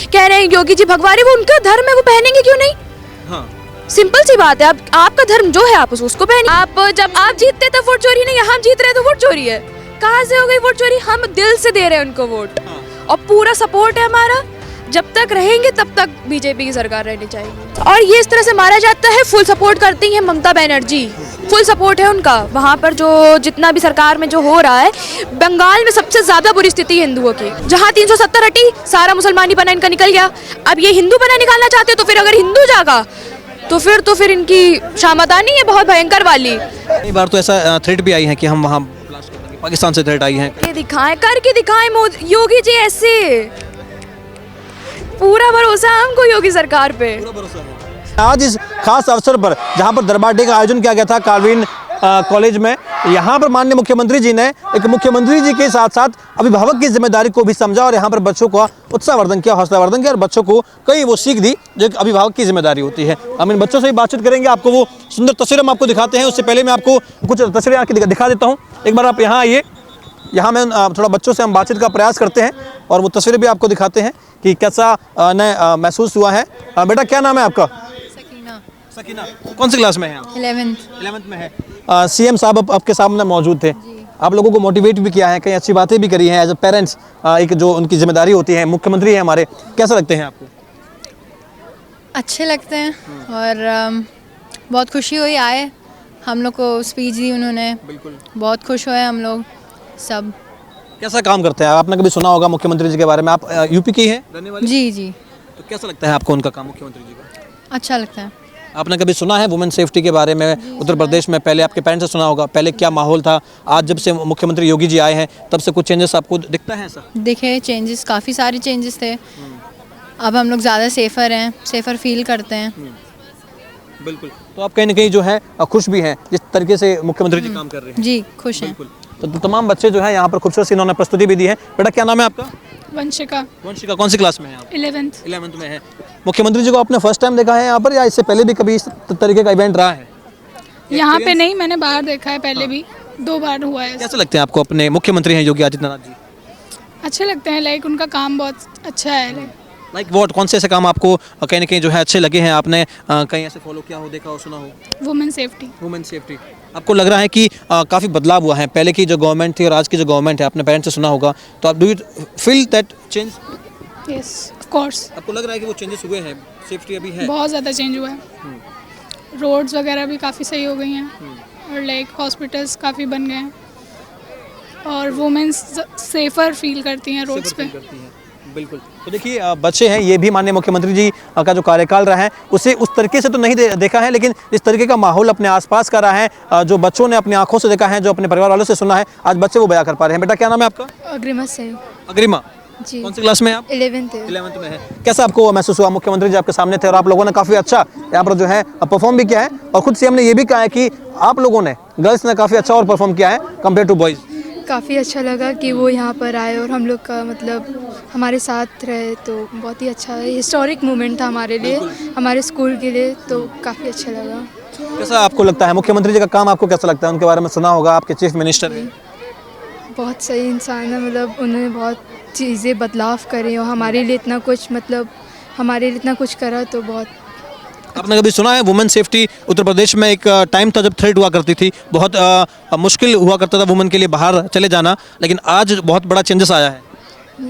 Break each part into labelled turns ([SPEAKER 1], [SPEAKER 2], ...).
[SPEAKER 1] कह रहे हैं योगी जी भगवारी, वो उनका धर्म है, वो पहनेंगे क्यों नहीं?
[SPEAKER 2] हाँ
[SPEAKER 1] सिंपल सी बात है, आपका धर्म जो है आप उसको पहनिए। आप जब आप जीतते तब वोट चोरी नहीं है, हम जीत रहे तो वोट चोरी है। कहाँ से हो गई वोट चोरी? हम दिल से दे रहे हैं उनको वोट, और पूरा सपोर्ट है हमारा। जब तक रहेंगे तब तक बीजेपी की सरकार रहनी चाहिए। और ये इस तरह से मारा जाता है, फुल सपोर्ट करती है ममता बनर्जी, फुल सपोर्ट है उनका। वहाँ पर जो जितना भी सरकार में जो हो रहा है, बंगाल में सबसे ज्यादा बुरी स्थिति है हिंदुओं की। जहाँ 370 हटी, सारा मुसलमानी बना इनका निकल गया। अब ये हिंदू बना निकालना चाहते, तो फिर अगर हिंदू जागा तो फिर इनकी शामदानी है बहुत भयंकर वाली।
[SPEAKER 2] कई बार तो ऐसा थ्रेट भी आई है कि हम वहाँ ब्लास्ट कर देंगे, पाकिस्तान से थ्रेट आई है।
[SPEAKER 1] करके दिखाएं मोदी योगी जी ऐसे। पूरा भरोसा है हमको योगी सरकार पे।
[SPEAKER 2] आज इस खास अवसर पर जहां पर दरबार डे का आयोजन किया गया था कार्विन कॉलेज में, यहाँ पर माननीय मुख्यमंत्री जी ने एक मुख्यमंत्री जी के साथ साथ अभिभावक की जिम्मेदारी को भी समझा और यहाँ पर बच्चों का उत्साहवर्धन किया, हौसलावर्धन किया और बच्चों को कई वो सीख दी जो एक अभिभावक की जिम्मेदारी होती है। हम इन बच्चों से भी बातचीत करेंगे, आपको वो सुंदर तस्वीरें हम आपको दिखाते हैं। उससे पहले मैं आपको कुछ तस्वीरें आके दिखा देता हूँ। एक बार आप यहाँ आइए, यहाँ में थोड़ा बच्चों से हम बातचीत का प्रयास करते हैं और वो तस्वीरें भी आपको दिखाते हैं कि कैसा महसूस हुआ है। बेटा क्या नाम है आपका? सकीना। कौन सी क्लास में है आप? 11th में है। सीएम साहब आपके सामने मौजूद थे, आप लोगों को मोटिवेट भी किया है, कई अच्छी बातें भी करी हैं एज ए पेरेंट्स। एक जो उनकी जिम्मेदारी होती है, मुख्यमंत्री है हमारे, कैसा लगते हैं आपको?
[SPEAKER 3] अच्छे लगते हैं और बहुत खुशी हुई आए, हम लोग को स्पीच दी उन्होंने, बिल्कुल बहुत खुश हुए हम लोग सब।
[SPEAKER 2] कैसा काम करते हैं? आपने कभी सुना होगा मुख्यमंत्री जी के बारे में, आप यूपी की हैं रहने वाली?
[SPEAKER 3] जी।
[SPEAKER 2] तो कैसा लगता है आपको उनका काम, मुख्यमंत्री जी का?
[SPEAKER 3] अच्छा लगता है।
[SPEAKER 2] आपने कभी सुना है वुमेन सेफ्टी के बारे में उत्तर प्रदेश में? पहले आपके पेरेंट्स से सुना होगा, पहले क्या माहौल था? आज जब से मुख्यमंत्री योगी जी आए हैं तब से कुछ चेंजेस आपको दिखता है ऐसा?
[SPEAKER 3] दिखे चेंजेस, काफ़ी सारे चेंजेस थे। अब हम लोग ज़्यादा सेफ़र हैं, सेफ़र फील करते हैं।
[SPEAKER 2] बिल्कुल। तो आप कहीं ना कहीं जो है खुश भी हैं जिस तरीके से मुख्यमंत्री जी काम कर रहे हैं?
[SPEAKER 3] जी खुश हैं।
[SPEAKER 2] तो तमाम बच्चे जो है यहाँ पर खूबसूरत इन्होंने प्रस्तुति भी दी है। बेटा क्या नाम है आपका?
[SPEAKER 4] वंशिका।
[SPEAKER 2] कौन सी क्लास में है आप?
[SPEAKER 4] 11th
[SPEAKER 2] में है। मुख्यमंत्री जी को आपने फर्स्ट टाइम देखा है यहाँ पर या इससे पहले भी कभी इस तरीके का इवेंट रहा है?
[SPEAKER 4] यहाँ पे नहीं, मैंने बाहर देखा है पहले भी, 2 बार हुआ है।
[SPEAKER 2] कैसे लगते हैं आपको अपने मुख्यमंत्री हैं योगी आदित्यनाथ जी?
[SPEAKER 4] अच्छे लगते हैं, लाइक उनका काम बहुत अच्छा है।
[SPEAKER 2] लाइक वॉट, कौन से ऐसे काम आपको कहीं ना कहीं जो है अच्छे लगे हैं, आपने कहीं ऐसे फॉलो किया हो, देखा हो, सुना हो?
[SPEAKER 4] Women safety.
[SPEAKER 2] वुमेन सेफ्टी आपको लग रहा है कि काफ़ी बदलाव हुआ है, पहले की जो गवर्नमेंट थी और आज की जो गवर्नमेंट है, आपने पेरेंट्स से सुना होगा, तो आप do you feel that change?
[SPEAKER 4] Yes of course.
[SPEAKER 2] आपको लग रहा है कि वो चेंजेस हुए हैं, सेफ्टी अभी है?
[SPEAKER 4] बहुत ज़्यादा चेंज हुआ है। रोड्स वगैरह भी काफ़ी सही हो गई हैं और लाइक हॉस्पिटल्स काफ़ी बन गए हैं और वुमेन्स सेफ़र फील करती हैं रोड्स पे।
[SPEAKER 2] बिल्कुल। तो देखिए बच्चे हैं, ये भी माननीय मुख्यमंत्री जी का जो कार्यकाल रहा है उसे उस तरीके से तो नहीं देखा है, लेकिन इस तरीके का माहौल अपने आसपास का रहा है जो बच्चों ने अपनी आंखों से देखा है, जो अपने परिवार वालों से सुना है, आज बच्चे वो बयां कर पा रहे हैं। बेटा क्या नाम है आपका? अग्रिमा।
[SPEAKER 4] जी।
[SPEAKER 2] कौन सी क्लास में आप?
[SPEAKER 4] 11th
[SPEAKER 2] में है। कैसा आपको महसूस हुआ? मुख्यमंत्री जी आपके सामने थे और आप लोगों ने काफ़ी अच्छा यहाँ पर जो है परफॉर्म भी किया है और खुद सीएम ने ये भी कहा है कि आप लोगों ने, गर्ल्स ने काफ़ी अच्छा और परफॉर्म किया है कंपेयर टू बॉयज़।
[SPEAKER 5] काफ़ी अच्छा लगा कि वो यहाँ पर आए और हम लोग का मतलब हमारे साथ रहे, तो बहुत ही अच्छा हिस्टोरिक मोमेंट था हमारे लिए, हमारे स्कूल के लिए, तो काफ़ी अच्छा लगा।
[SPEAKER 2] कैसा आपको लगता है मुख्यमंत्री जी का काम, आपको कैसा लगता है? उनके बारे में सुना होगा, आपके चीफ मिनिस्टर हैं।
[SPEAKER 5] बहुत सही इंसान है, मतलब उन्होंने बहुत चीज़ें बदलाव करे और हमारे लिए इतना कुछ, मतलब हमारे लिए इतना कुछ करा, तो बहुत।
[SPEAKER 2] आपने कभी सुना है वुमेन सेफ्टी? उत्तर प्रदेश में एक टाइम था जब थ्रेट हुआ करती थी, बहुत मुश्किल हुआ करता था वुमेन के लिए बाहर चले जाना, लेकिन आज बहुत बड़ा चेंजेस आया है।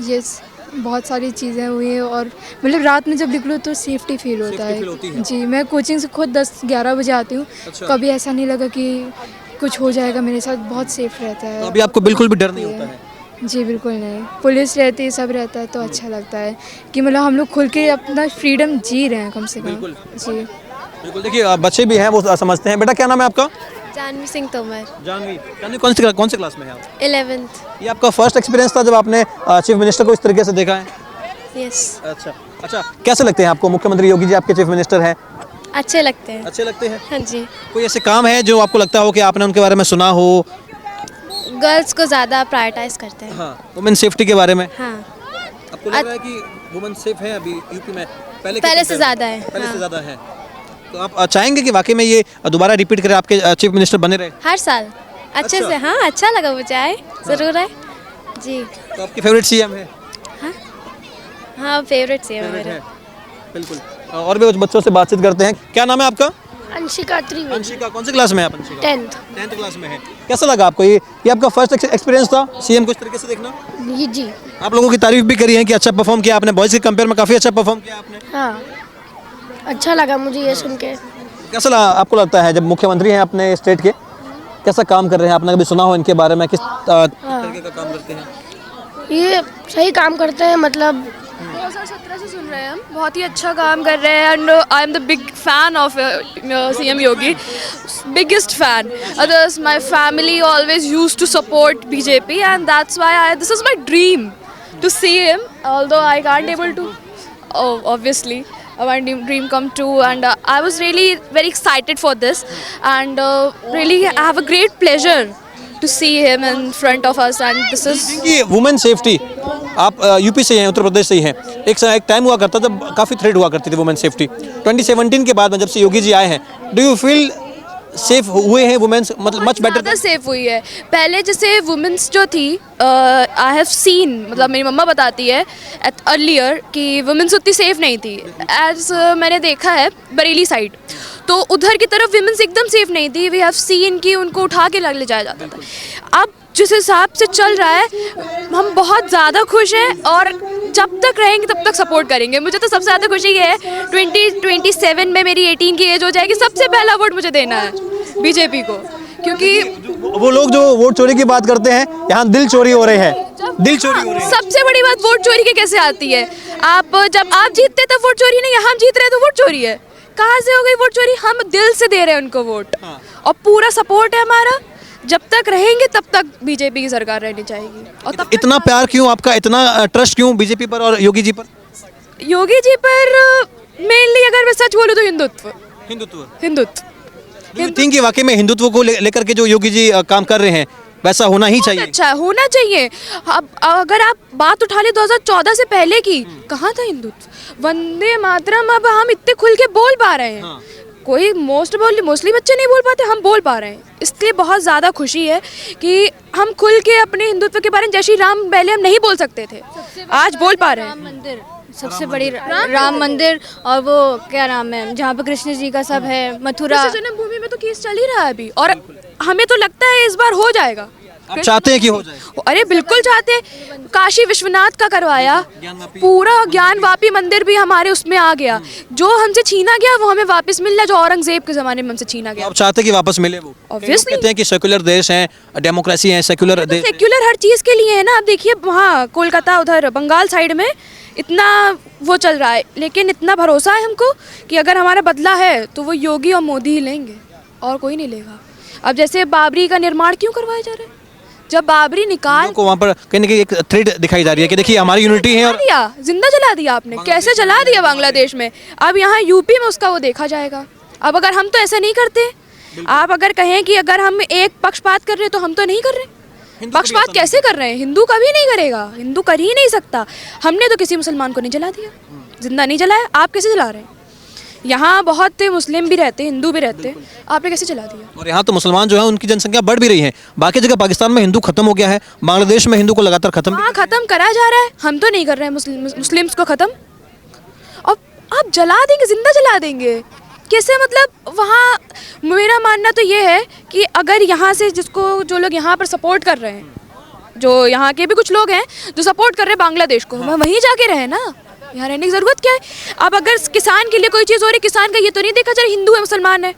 [SPEAKER 5] यस, बहुत सारी चीज़ें हुई हैं और मतलब रात में जब निकलो तो सेफ्टी फील होता है। जी, मैं कोचिंग से खुद 10-11 बजे आती हूँ। अच्छा। कभी ऐसा नहीं लगा कि कुछ हो जाएगा मेरे साथ, बहुत सेफ रहता है।
[SPEAKER 2] तो अभी आपको बिल्कुल भी डर नहीं होता है?
[SPEAKER 5] जी बिल्कुल नहीं, पुलिस रहती है, सब रहता है, तो अच्छा लगता है कि मतलब हम लोग खुल के अपना फ्रीडम जी रहे हैं कम से कम। जी
[SPEAKER 2] बिल्कुल। देखिए बच्चे भी हैं, वो समझते हैं। बेटा क्या नाम है आपका?
[SPEAKER 6] जानवी सिंह तोमर।
[SPEAKER 2] जानवी कौन सी क्लास में है आप?
[SPEAKER 6] 11th।
[SPEAKER 2] ये आपका फर्स्ट एक्सपीरियंस था जब आपने चीफ मिनिस्टर को इस तरीके से देखा है?
[SPEAKER 6] यस।
[SPEAKER 2] अच्छा। कैसे लगते हैं आपको? मुख्यमंत्री योगी जी आपके चीफ मिनिस्टर हैं।
[SPEAKER 6] अच्छे लगते हैं।
[SPEAKER 2] अच्छे लगते हैं?
[SPEAKER 6] हाँ जी।
[SPEAKER 2] कोई ऐसे काम है जो आपको लगता हो कि आपने उनके बारे में सुना हो?
[SPEAKER 6] गर्ल्स को ज़्यादा प्रायोरिटाइज करते हैं।
[SPEAKER 2] हाँ, वुमेन सेफ्टी के बारे में।
[SPEAKER 6] हाँ।
[SPEAKER 2] आपको लग रहा है कि वुमेन सेफ है अभी यूपी में?
[SPEAKER 6] पहले से ज़्यादा है।
[SPEAKER 2] पहले से ज़्यादा है। तो आप चाहेंगे कि वाकई में ये दोबारा रिपीट करें, आपके चीफ मिनिस्टर बने रहे
[SPEAKER 6] हर साल अच्छे से? हाँ, अच्छा लगा, मुझे आए ज़रूर है जी।
[SPEAKER 2] तो आपकी फेवरेट सीएम है?
[SPEAKER 6] हाँ फेवरेट सीएम है मेरा।
[SPEAKER 2] बिल्कुल। और भी कुछ बच्चों से बातचीत करते हैं। क्या नाम है आपका?
[SPEAKER 7] अंशिका त्रिवेदी,
[SPEAKER 2] अंशिका। कौन सी क्लास में है आप अंशिका?
[SPEAKER 7] 10th।
[SPEAKER 2] 10th क्लास में है। कैसा लगा आपको ये आपका फर्स्ट एक्सपीरियंस था सीएम को इस तरीके से देखना?
[SPEAKER 7] जी
[SPEAKER 2] आप लोगों की तारीफ भी करी है कि अच्छा परफॉर्म किया आपने, बॉयज के कंपेयर में काफ़ी अच्छा परफॉर्म किया आपने।
[SPEAKER 7] हाँ, अच्छा लगा मुझे ये सुन के।
[SPEAKER 2] कैसा आपको लगता है जब मुख्यमंत्री हैं अपने स्टेट के, कैसा काम कर रहे हैं? आपने कभी सुना हो इनके बारे में, किस तरीके का काम करते हैं?
[SPEAKER 7] ये सही काम करते हैं, मतलब
[SPEAKER 1] 2017 से सुन रहे हैं हम, बहुत ही अच्छा काम कर रहे हैं and I am the big fan of CM Yogi, biggest fan. Others, my family always used to support BJP and that's why this is my dream to see him, although I can't able to, obviously my dream come true and I was really very excited for this and really I have a great pleasure to see him in front of us and this is
[SPEAKER 2] कि women safety, आप UP से हैं, उत्तर प्रदेश से ही हैं, एक time हुआ करता जब काफ़ी थ्रेट हुआ करती थी वुमेन सेफ्टी। 2017 के बाद में जब से योगी जी आए हैं, डू यू फील सेफ हुए हैं वुमेन्स, मतलब मच बेटर?
[SPEAKER 1] ज़्यादा सेफ हुई है। पहले जैसे वुमेन्स जो थी, आई हैव सीन, मतलब मेरी मम्मा बताती है अर्लियर कि वुमेन्स उतनी सेफ नहीं थी। एज मैंने देखा है बरेली साइड, तो उधर की तरफ वुमेन्स एकदम सेफ नहीं थी। वी हैव सीन कि उनको उठा के ले जाया जाता था। अब जिस हिसाब से चल रहा है हम बहुत ज़्यादा खुश हैं और जब तक रहेंगे तब तक सपोर्ट करेंगे। मुझे तो सबसे ज़्यादा खुशी ये है 2027 में मेरी 18 की एज हो जाएगी, सबसे पहला वोट मुझे देना है बीजेपी को, क्योंकि
[SPEAKER 2] वो लोग जो वोट चोरी की बात करते हैं, यहाँ दिल चोरी हो रहे हैं, दिल चोरी हो रहे हैं।
[SPEAKER 1] सबसे बड़ी बात वोट चोरी की कैसे आती है? जब आप जीतते तब वोट चोरी नहीं है, हम जीत रहे हैं तो वोट चोरी है। कहाँ से हो गई वोट चोरी? हम दिल से दे रहे हैं उनको वोट और पूरा सपोर्ट है हमारा। जब तक रहेंगे तब तक बीजेपी की सरकार रहनी चाहिए। और तब
[SPEAKER 2] इतना प्यार क्यों आपका, इतना ट्रस्ट क्यों बीजेपी पर और योगी जी पर?
[SPEAKER 1] योगी जी पर मेनली अगर मैं सच बोलूँ तो हिंदुत्व।
[SPEAKER 2] Do you think कि वाकई में हिंदुत्व को लेकर के जो योगी जी काम कर रहे हैं वैसा होना ही चाहिए?
[SPEAKER 1] अच्छा होना चाहिए। अब अगर आप बात उठा ले 2014 से पहले की, कहाँ था हिंदुत्व? वंदे मातरम अब हम इतने खुल के बोल पा रहे हैं। कोई मोस्टली बच्चे नहीं बोल पाते, हम बोल पा रहे हैं, इसलिए बहुत ज़्यादा खुशी है कि हम खुल के अपने हिंदुत्व के बारे में, जय श्री राम पहले हम नहीं बोल सकते थे, आज बोल पा रहे हैं।
[SPEAKER 3] राम मंदिर सबसे बड़ी, राम मंदिर, और वो क्या नाम है जहाँ पे कृष्ण जी का सब है, मथुरा।
[SPEAKER 1] जन्मभूमि में तो केस चल ही रहा है अभी और हमें तो लगता है इस बार हो जाएगा।
[SPEAKER 2] आप चाहते हैं कि हो जाए?
[SPEAKER 1] अरे बिल्कुल चाहते हैं। काशी विश्वनाथ का करवाया, पूरा ज्ञानवापी मंदिर भी हमारे उसमें आ गया। जो हमसे छीना गया वो हमें वापस मिल रहा, जो औरंगजेब के ज़माने में हमसे छीना गया।
[SPEAKER 2] आप चाहते हैं कि वापस मिले वो?
[SPEAKER 1] Obviously।
[SPEAKER 2] कहते हैं कि सेक्युलर देश है, डेमोक्रेसी है, सेक्युलर देश।
[SPEAKER 1] सेक्युलर हर चीज़ के लिए है ना। आप देखिए वहाँ कोलकाता, उधर बंगाल साइड में इतना वो चल रहा है, लेकिन इतना भरोसा है हमको कि अगर हमारा बदला है तो वो योगी और मोदी ही लेंगे और कोई नहीं लेगा। अब जैसे बाबरी का निर्माण क्यों करवाया जा रहा है? जब बाबरी निकाल
[SPEAKER 2] को वहाँ पर कहीं ना कहीं एक थ्रेड दिखाई जा रही है कि देखिए हमारी यूनिटी है, और
[SPEAKER 1] जिंदा जला दिया आपने, कैसे जला दिया बांग्लादेश में। अब यहाँ यूपी में उसका वो देखा जाएगा। अब अगर हम तो ऐसा नहीं करते, आप अगर कहें कि अगर हम एक पक्षपात कर रहे हैं तो हम तो नहीं कर रहे। पक्षपात कैसे कर रहे हैं? हिंदू कभी नहीं करेगा, हिंदू कर ही नहीं सकता। हमने तो किसी मुसलमान को नहीं जला दिया, जिंदा नहीं जलाया। आप कैसे जला रहे हैं? यहाँ बहुत मुस्लिम भी रहते, हिंदू भी रहते, आपने कैसे चला दिया?
[SPEAKER 2] और यहाँ तो मुसलमान जो है उनकी जनसंख्या बढ़ भी रही है। बाकी जगह पाकिस्तान में हिंदू खत्म हो गया है, बांग्लादेश में हिंदू को लगातार खत्म
[SPEAKER 1] खत्म करा जा रहा है। हम तो नहीं कर रहे हैं मुस्लिम्स को खत्म। और आप जला देंगे, जिंदा जला देंगे कैसे? मतलब वहाँ मेरा मानना तो ये है कि अगर यहाँ से जो लोग यहाँ पर सपोर्ट कर रहे हैं, जो यहाँ के भी कुछ लोग हैं जो सपोर्ट कर रहे हैं बांग्लादेश को, वह वहीं जाके रहे ना, यहाँ रहने की ज़रूरत क्या है? अब अगर किसान के लिए कोई चीज़ हो रही है, किसान का ये तो नहीं देखा जा रहा हिंदू है मुसलमान है,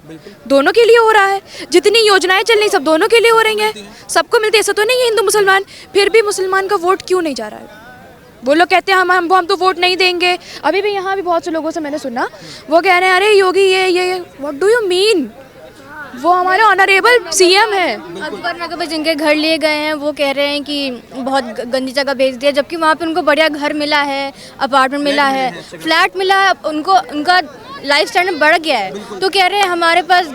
[SPEAKER 1] दोनों के लिए हो रहा है। जितनी योजनाएं चल रही सब दोनों के लिए हो रही हैं, सबको मिलती है, ऐसा तो नहीं है हिंदू मुसलमान। फिर भी मुसलमान का वोट क्यों नहीं जा रहा है? वो लोग कहते हैं हम तो वोट नहीं देंगे। अभी भी यहाँ भी बहुत से लोगों से मैंने सुना, वो कह रहे हैं अरे योगी ये व्हाट डू यू मीन? वो हमारे ऑनरेबल सीएम है।
[SPEAKER 3] अकबर नगर जिनके घर लिए गए हैं वो कह रहे हैं कि बहुत गंदी जगह भेज दिया, जबकि वहाँ पे उनको बढ़िया घर मिला है, अपार्टमेंट मिला है, फ्लैट मिला है, उनका लाइफ स्टैंडर्ड बढ़ गया है। तो कह रहे हैं हमारे पास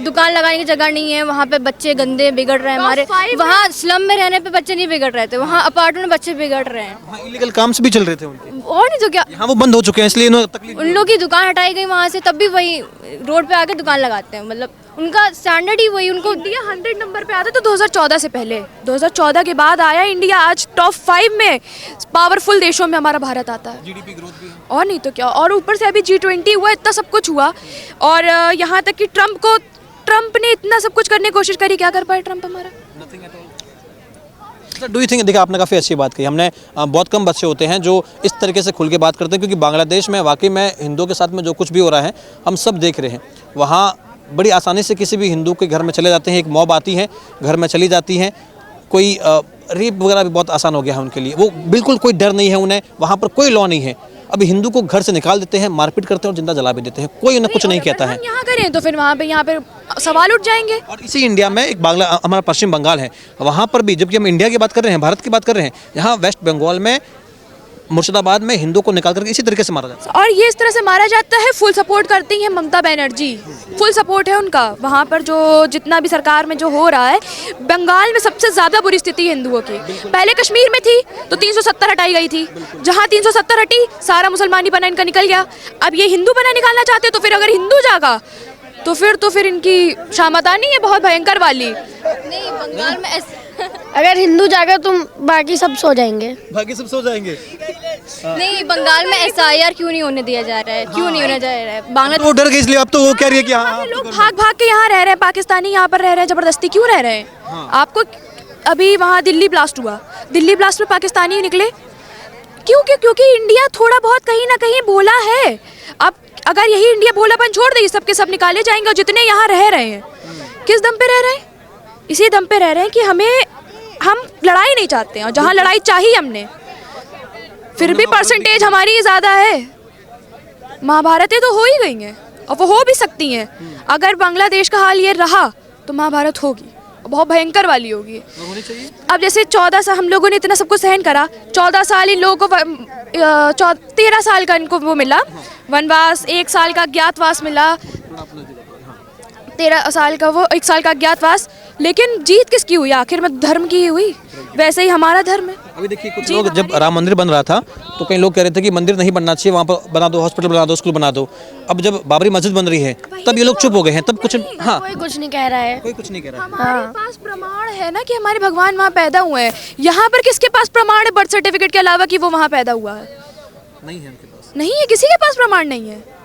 [SPEAKER 3] दुकान लगाने की जगह नहीं है, वहाँ पे बच्चे गंदे बिगड़ रहे हैं हमारे। वहाँ स्लम में रहने पे बच्चे नहीं बिगड़ रहे थे, वहाँ अपार्टमेंट में बच्चे बिगड़ रहे हैं।
[SPEAKER 2] इलीगल काम से भी चल रहे थे उनके,
[SPEAKER 3] और नहीं तो क्या,
[SPEAKER 2] यहाँ वो बंद हो चुके हैं, इसलिए उन लोग की
[SPEAKER 3] दुकान हटाई गई वहाँ से, तब भी वही रोड पे आके दुकान लगाते हैं। मतलब उनका स्टैंडर्ड ही वही उनको
[SPEAKER 1] इंडिया 100 नंबर पे आता तो 2014 से पहले, 2014 के बाद आया इंडिया। आज टॉप 5 में पावरफुल देशों में हमारा भारत आता है।
[SPEAKER 2] जीडीपी ग्रोथ भी है।
[SPEAKER 1] और नहीं तो क्या, और ऊपर से अभी G20 हुआ, इतना सब कुछ हुआ, और यहाँ तक कि ट्रम्प ने इतना सब कुछ करने की कोशिश करी, क्या कर पाए ट्रम्प हमारा?
[SPEAKER 2] डू यू थिंक, देखिए आपने काफ़ी अच्छी बात कही, हमने बहुत कम बच्चे होते हैं जो इस तरीके से खुल के बात करते हैं, क्योंकि बांग्लादेश में वाकई में हिंदुओं के साथ में जो कुछ भी हो रहा है हम सब देख रहे हैं। वहाँ बड़ी आसानी से किसी भी हिंदू के घर में चले जाते हैं, एक मॉब आती है, घर में चली जाती हैं, कोई रेप वगैरह भी बहुत आसान हो गया है उनके लिए, वो बिल्कुल कोई डर नहीं है उन्हें, वहाँ पर कोई लॉ नहीं है। अभी हिंदू को घर से निकाल देते हैं, मारपीट करते हैं और जिंदा जला भी देते हैं, कोई उन्हें कुछ नहीं कहता है।
[SPEAKER 1] हम यहाँ करें तो फिर वहाँ पे सवाल उठ जाएंगे।
[SPEAKER 2] और इसी इंडिया में एक हमारा पश्चिम बंगाल है, वहाँ पर भी, जबकि हम इंडिया की बात कर रहे हैं, भारत की बात कर रहे हैं, यहाँ वेस्ट बंगाल में मुर्शिदाबाद में हिंदू को निकाल करके इसी तरीके से मारा जाता है।
[SPEAKER 1] और ये इस तरह से मारा जाता है। फुल सपोर्ट करती हैं ममता बनर्जी, फुल सपोर्ट है उनका। वहाँ पर जो जितना भी सरकार में जो हो रहा है, बंगाल में सबसे ज़्यादा बुरी स्थिति है हिंदुओं की। पहले कश्मीर में थी तो 370 हटाई गई थी, जहाँ 370 हटी सारा मुसलमानी बना इनका निकल गया। अब ये हिंदू बना निकालना चाहते, तो फिर अगर हिंदू जागा तो फिर इनकी शामतानी है बहुत भयंकर वाली।
[SPEAKER 3] नहीं, बंगाल में अगर हिंदू जागा तो बाकी सब सो जाएंगे।
[SPEAKER 2] बाकी सब सो जाएंगे।
[SPEAKER 3] नहीं, बंगाल में SIR क्यों नहीं होने दिया जा रहा है? क्यों नहीं होने जा रहा है? बांग्लादेश
[SPEAKER 2] वो डर गई इसलिए अब तो वो कह रही है कि हाँ
[SPEAKER 1] लोग भाग के यहाँ रह रहे हैं, पाकिस्तानी यहाँ पर रह रहे हैं, जबरदस्ती क्यों रह रहे हैं? आपको अभी वहाँ दिल्ली ब्लास्ट हुआ, दिल्ली ब्लास्ट में पाकिस्तानी निकले क्योंकि इंडिया थोड़ा बहुत कहीं ना कहीं बोला है। अब अगर यही इंडिया भोलापन छोड़ दे, सब के सब निकाले जाएंगे। और जितने यहाँ रह रहे हैं, किस दम पे रह रहे हैं? इसी दम पे रह रहे हैं कि हम लड़ाई नहीं चाहते हैं, और जहाँ लड़ाई चाहिए हमने, फिर भी परसेंटेज हमारी ज़्यादा है। महाभारतें तो हो ही गई हैं, और वो हो भी सकती हैं। अगर बांग्लादेश का हाल ये रहा तो महाभारत होगी, बहुत भयंकर वाली होगी। अब जैसे 14 साल हम लोगों ने इतना सब कुछ सहन करा, 14 साल इन लोगों को 13 साल का इनको वो मिला वनवास, 1 साल का अज्ञातवास मिला, 13 साल का वो 1 साल का अज्ञातवास। लेकिन जीत किसकी हुई? आखिर में धर्म की ही हुई। वैसे ही हमारा धर्म है।
[SPEAKER 2] अभी देखिए कुछ लोग, जब राम मंदिर बन रहा था तो कई लोग कह रहे थे कि मंदिर नहीं बनना चाहिए, वहाँ पर बना दो, हॉस्पिटल बना दो, स्कूल बना दो। अब जब बाबरी मस्जिद बन रही है तब ये लोग चुप हो गए हैं, तब कुछ हाँ
[SPEAKER 7] कोई कुछ नहीं कह रहा है।
[SPEAKER 2] कोई कुछ नहीं कह रहा है।
[SPEAKER 1] हमारे पास प्रमाण है ना कि हमारे भगवान वहाँ पैदा हुए हैं। यहाँ पर किसके पास प्रमाण है बर्थ सर्टिफिकेट के अलावा कि वो वहाँ पैदा हुआ है?
[SPEAKER 2] नहीं है उनके पास,
[SPEAKER 1] नहीं है, किसी के पास प्रमाण नहीं है।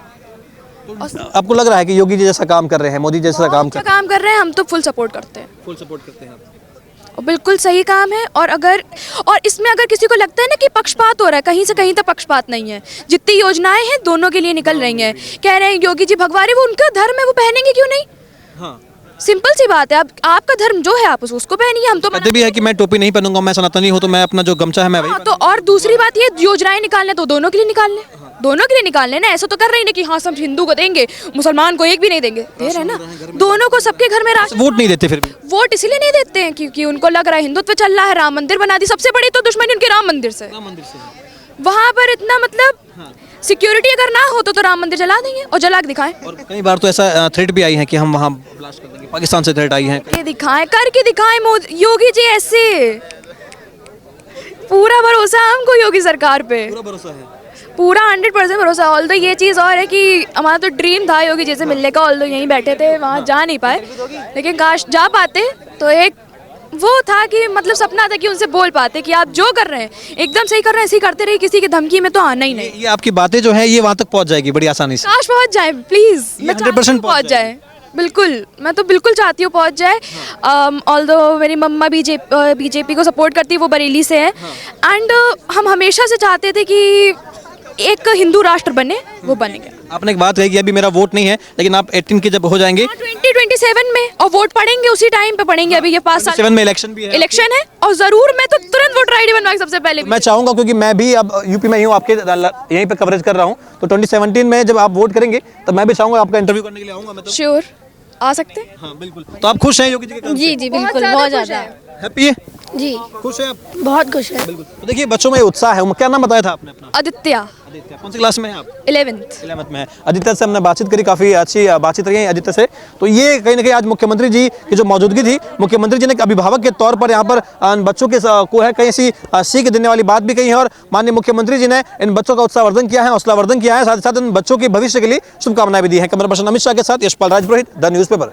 [SPEAKER 2] आपको लग रहा है कि योगी जी जैसा काम कर रहे हैं, मोदी जैसा काम
[SPEAKER 1] कर रहे हैं, हम तो फुल सपोर्ट करते हैं।
[SPEAKER 2] फुल सपोर्ट करते हैं आप?
[SPEAKER 1] और बिल्कुल सही काम है। और इसमें अगर किसी को लगता है ना कि पक्षपात हो रहा है, कहीं से कहीं तक पक्षपात नहीं है। जितनी योजनाएं हैं दोनों के लिए निकल रही हैं। कह रहे हैं योगी जी भगवारे, वो उनका धर्म है, वो पहनेंगे क्यों नहीं?
[SPEAKER 2] हाँ,
[SPEAKER 1] सिंपल सी बात है। अब आपका धर्म जो है आप उसको पहनिए, हम तो
[SPEAKER 2] कहते भी है कि मैं टोपी नहीं पहनूंगा, मैं सनातनी हूँ, तो मैं अपना जो गमछा है मैं वही
[SPEAKER 1] हाँ, तो और दूसरी बात ये योजनाएं निकालने तो दोनों के लिए निकालने, दोनों के लिए निकालने ना। ऐसा तो कर रही ना कि हाँ सब हिंदू को देंगे, मुसलमान को एक भी नहीं देंगे। दे रहे हैं ना, दोनों को, सबके घर में राशन।
[SPEAKER 2] वोट नहीं देते फिर भी?
[SPEAKER 1] वोट इसलिए नहीं देते हैं क्योंकि उनको लग रहा है हिंदुत्व चल रहा है, राम मंदिर बना दी। सबसे बड़ी तो दुश्मनी उनके राम मंदिर से। वहाँ पर इतना मतलब सिक्योरिटी अगर ना हो तो राम मंदिर जला देंगे और जला के दिखाएं।
[SPEAKER 2] और कई बार तो ऐसा थ्रेट भी आई है कि हम वहाँ ब्लास्ट कर देंगे, पाकिस्तान से थ्रेट आई है।
[SPEAKER 1] करके दिखाएं योगी जी ऐसे। पूरा भरोसा हमको योगी सरकार पे,
[SPEAKER 2] पूरा भरोसा है,
[SPEAKER 1] पूरा 100% भरोसा। ऑल्दो ये चीज़ और है कि हमारा तो ड्रीम था योगी जी से मिलने का, ऑल्दो यहीं बैठे थे, वहाँ जा नहीं पाए, लेकिन काश जा पाते तो एक वो था कि मतलब सपना था कि उनसे बोल पाते कि आप जो कर रहे हैं एकदम सही कर रहे हैं, ऐसे ही करते रहिए, किसी की धमकी में तो आना ही नहीं।
[SPEAKER 2] ये आपकी बातें जो है ये वहाँ तक पहुँच जाएगी बड़ी आसानी से।
[SPEAKER 1] काश पहुँच जाए प्लीज़, मैं
[SPEAKER 2] 100%
[SPEAKER 1] पहुँच जाए। बिल्कुल, मैं तो बिल्कुल चाहती हूँ पहुँच जाए। ऑल्दो मेरी मम्मा बीजेपी को सपोर्ट करती है, वो बरेली से है। एंड हम हमेशा से चाहते थे कि एक हिंदू राष्ट्र बने, वो बनेगा।
[SPEAKER 2] आपने एक बात कही कि अभी मेरा वोट नहीं है, लेकिन आप 18 के जब हो जाएंगे
[SPEAKER 1] 2027 में, और वोट पड़ेंगे उसी टाइम पे पड़ेंगे। अभी ये 5 साल
[SPEAKER 2] 7 में इलेक्शन भी है,
[SPEAKER 1] इलेक्शन है, और जरूर मैं तो तुरंत वोटर आईडी बनवाऊंगी सबसे पहले।
[SPEAKER 2] मैं चाहूंगा, क्योंकि मैं भी अब यूपी में ही हूँ, आपके यहीं पे कवरेज कर रहा हूँ, तो 2017 में जब आप वोट करेंगे तो मैं भी चाहूंगा आपका इंटरव्यू करने के लिए आऊंगा। मैं तो
[SPEAKER 1] श्योर आ सकते हैं।
[SPEAKER 2] हाँ बिल्कुल। तो आप खुश हैं योगी जी के काम से?
[SPEAKER 3] जी बिल्कुल, बहुत ज़्यादा
[SPEAKER 2] हैप्पी है?
[SPEAKER 7] जी
[SPEAKER 2] खुश है आप?
[SPEAKER 7] बहुत खुश है।
[SPEAKER 2] बिल्कुल। तो देखिए बच्चों में उत्साह है। क्या नाम बताया था आपने अपना?
[SPEAKER 1] आदित्य।
[SPEAKER 2] आदित्य कौन सी क्लास में हैं आप?
[SPEAKER 1] 11th
[SPEAKER 2] में है। आदित्य से हमने बातचीत करी, काफ़ी अच्छी बातचीत रही है आदित्य से। तो ये कहीं ना कहीं आज मुख्यमंत्री जी की जो मौजूदगी थी, मुख्यमंत्री जी ने अभिभावक के तौर पर यहाँ पर बच्चों के को है कहीं ऐसी सीख देने वाली बात भी कही है, और माननीय मुख्यमंत्री जी ने इन बच्चों का उत्साहवर्धन किया है, हौसलावर्धन किया है, साथ ही साथ इन बच्चों के भविष्य के लिए शुभकामनाएं भी दी हैं। कैमरा पर्सन अमित शाह के साथ यशपाल राजपुरोहित, द न्यूज़पेपर।